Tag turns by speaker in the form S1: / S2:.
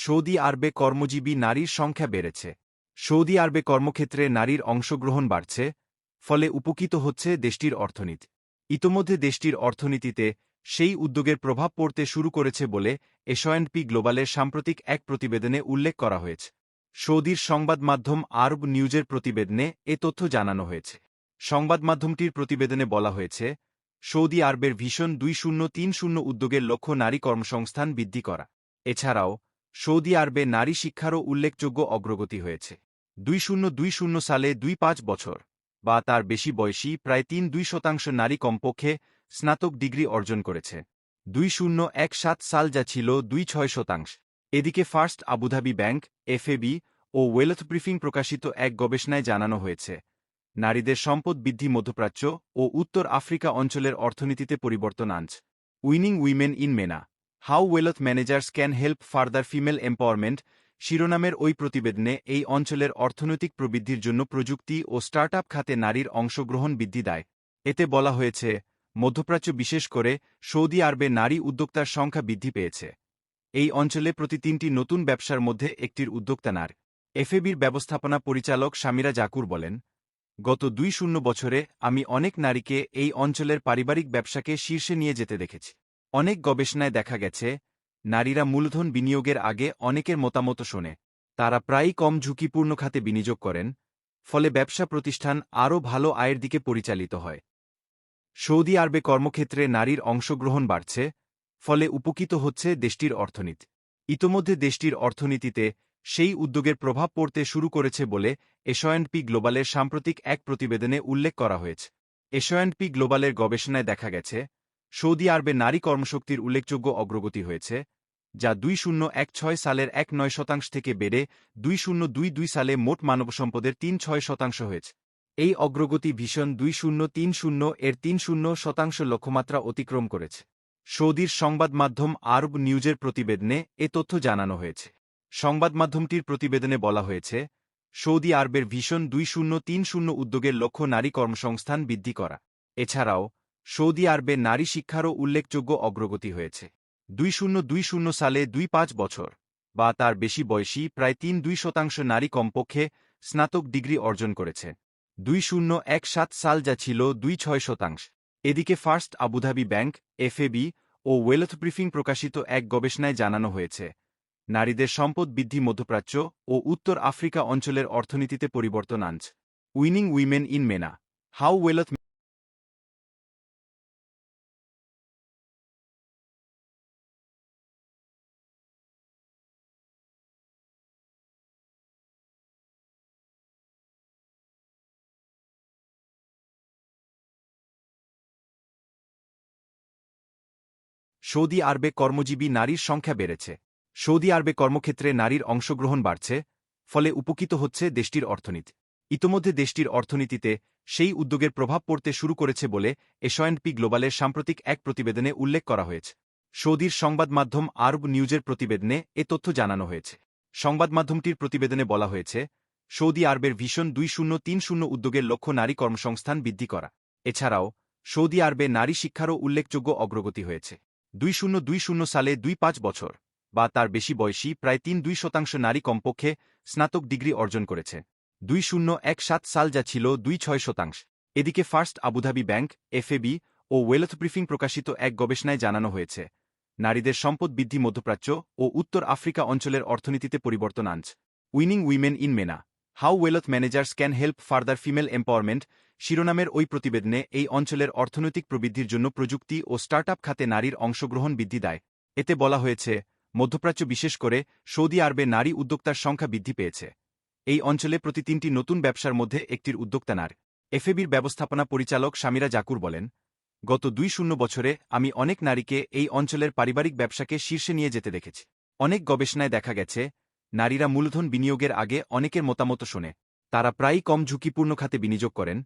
S1: Saudi আরবে কর্মজীবী নারীর সংখ্যা বেড়েছে। সৌদি আরবে কর্মক্ষেত্রে নারীর অংশগ্রহণ বাড়ছে, ফলে উপকৃত হচ্ছে দেশটির অর্থনীতি। ইতোমধ্যে দেশটির অর্থনীতিতে সেই উদ্যোগের প্রভাব পড়তে শুরু করেছে বলে এসঅ্যান্ডপি গ্লোবালের সাম্প্রতিক এক প্রতিবেদনে উল্লেখ করা হয়েছে। সৌদির সংবাদ মাধ্যম আরব নিউজের প্রতিবেদনে এ তথ্য জানানো হয়েছে। সংবাদ মাধ্যমটির প্রতিবেদনে বলা হয়েছে, সৌদি আরবের ভিশন 2030 উদ্যোগের লক্ষ্য নারী কর্মসংস্থান বৃদ্ধি করা। এছাড়াও সৌদি আরবে নারী শিক্ষারও উল্লেখযোগ্য অগ্রগতি হয়েছে। 2020 সালে 25 বছর বা তার বেশি বয়সী প্রায় 3.2% নারী কমপক্ষে স্নাতক ডিগ্রি অর্জন করেছে। 2017 সাল যা ছিল 2.6%। এদিকে ফার্স্ট আবুধাবি ব্যাংক, এফএবি ও ওয়েলথ ব্রিফিং প্রকাশিত এক গবেষণায় জানানো হয়েছে, নারীদের সম্পদ বৃদ্ধি মধ্যপ্রাচ্য ও উত্তর আফ্রিকা অঞ্চলের অর্থনীতিতে পরিবর্তন আনছে। Winning women in MENA, how wealth managers can help further female empowerment শিরোনামের ওই প্রতিবেদনে এই অঞ্চলের অর্থনৈতিক প্রবৃদ্ধির জন্য প্রযুক্তি ও স্টার্টআপ খাতে নারীর অংশগ্রহণ বৃদ্ধি দেয়। এতে বলা হয়েছে, মধ্যপ্রাচ্য বিশেষ করে সৌদি আরবে নারী উদ্যোক্তার সংখ্যা বৃদ্ধি পেয়েছে। এই অঞ্চলে প্রতি 3টি নতুন ব্যবসার মধ্যে একটির উদ্যোক্তা নারী। এফএবির ব্যবস্থাপনা পরিচালক সামিরা জাকুর বলেন, গত 2 বছরে আমি অনেক নারীকে এই অঞ্চলের পারিবারিক ব্যবসাকে শীর্ষে নিয়ে যেতে দেখেছি। অনেক গবেষণায় দেখা গেছে, নারীরা মূলধন বিনিয়োগের আগে অনেকের মতামত শোনে। তারা প্রায়ই কম ঝুঁকিপূর্ণ খাতে বিনিয়োগ করেন, ফলে ব্যবসা প্রতিষ্ঠান আরও ভালো আয়ের দিকে পরিচালিত হয়। সৌদি আরবে কর্মক্ষেত্রে নারীর অংশগ্রহণ বাড়ছে, ফলে উপকৃত হচ্ছে দেশটির অর্থনীতি। ইতোমধ্যে দেশটির অর্থনীতিতে সেই উদ্যোগের প্রভাব পড়তে শুরু করেছে বলে এসঅ্যান্ডপি গ্লোবালের সাম্প্রতিক এক প্রতিবেদনে উল্লেখ করা হয়েছে। এসঅ্যান্ডপি গ্লোবালের গবেষণায় দেখা গেছে, সৌদি আরবে নারী কর্মশক্তির উল্লেখযোগ্য অগ্রগতি হয়েছে, যা 2016 সালের 1.9% থেকে বেড়ে 2022 সালে মোট মানবসম্পদের 3.6% হয়েছে। এই অগ্রগতি ভিশন 2030 এর 30% লক্ষ্যমাত্রা অতিক্রম করেছে। সৌদির সংবাদ মাধ্যম আরব নিউজের প্রতিবেদনে এ তথ্য জানানো হয়েছে। সংবাদ মাধ্যমটির প্রতিবেদনে বলা হয়েছে, সৌদি আরবের ভিশন 2030 উদ্যোগের লক্ষ্য নারী কর্মসংস্থান বৃদ্ধি করা। এছাড়াও সৌদি আরবে নারী শিক্ষারও উল্লেখযোগ্য অগ্রগতি হয়েছে। 2020 সালে 25 বছর বা তার বেশি বয়সী প্রায় 3.2% নারী কমপক্ষে স্নাতক ডিগ্রি অর্জন করেছে। 2017 সাল যা ছিল 2.6%। এদিকে ফার্স্ট আবুধাবি ব্যাংক, এফএবি ও ওয়েলথ ব্রিফিং প্রকাশিত এক গবেষণায় জানানো হয়েছে, নারীদের সম্পদ বৃদ্ধি মধ্যপ্রাচ্য ও উত্তর আফ্রিকা অঞ্চলের অর্থনীতিতে পরিবর্তন আনছে। Winning women in MENA, how wealth Saudi আরবে কর্মজীবী নারীর সংখ্যা বেড়েছে। সৌদি আরবে কর্মক্ষেত্রে নারীর অংশগ্রহণ বাড়ছে, ফলে উপকৃত হচ্ছে দেশটির অর্থনীতি। ইতোমধ্যে দেশটির অর্থনীতিতে সেই উদ্যোগের প্রভাব পড়তে শুরু করেছে বলে এসঅ্যান্ডপি গ্লোবালের সাম্প্রতিক এক প্রতিবেদনে উল্লেখ করা হয়েছে। সৌদির সংবাদ মাধ্যম আরব নিউজের প্রতিবেদনে এ তথ্য জানানো হয়েছে। সংবাদ মাধ্যমটির প্রতিবেদনে বলা হয়েছে, সৌদি আরবের ভিশন 2030 উদ্যোগের লক্ষ্য নারী কর্মসংস্থান বৃদ্ধি করা। এছাড়াও সৌদি আরবে নারী শিক্ষারও উল্লেখযোগ্য অগ্রগতি হয়েছে। 2020 সালে 25 বছর বা তার বেশি বয়সী প্রায় 3.2% নারী কমপক্ষে স্নাতক ডিগ্রি অর্জন করেছে। 2017 সাল যা ছিল 2.6%। এদিকে ফার্স্ট আবুধাবি ব্যাংক, এফএবি ও ওয়েলথ ব্রিফিং প্রকাশিত এক গবেষণায় জানানো হয়েছে, নারীদের সম্পদ বৃদ্ধি মধ্যপ্রাচ্য ও উত্তর আফ্রিকা অঞ্চলের অর্থনীতিতে পরিবর্তন আনছে। Winning women in MENA, how wealth managers can help further female empowerment শিরোনামের ওই প্রতিবেদনে এই অঞ্চলের অর্থনৈতিক প্রবৃদ্ধির জন্য প্রযুক্তি ও স্টার্টআপ খাতে নারীর অংশগ্রহণ বৃদ্ধি দেয়। এতে বলা হয়েছে, মধ্যপ্রাচ্য বিশেষ করে সৌদি আরবে নারী উদ্যোক্তার সংখ্যা বৃদ্ধি পেয়েছে। এই অঞ্চলে প্রতি 3টি নতুন ব্যবসার মধ্যে একটির উদ্যোক্তা নারী। এফএবির ব্যবস্থাপনা পরিচালক সামিরা জাকুর বলেন, গত 2 বছরে আমি অনেক নারীকে এই অঞ্চলের পারিবারিক ব্যবসাকে শীর্ষে নিয়ে যেতে দেখেছি। অনেক গবেষণায় দেখা গেছে, নারীরা মূলধন বিনিয়োগের আগে অনেকের মতামত শোনে। তারা প্রায়ই কম ঝুঁকিপূর্ণ খাতে বিনিয়োগ করেন,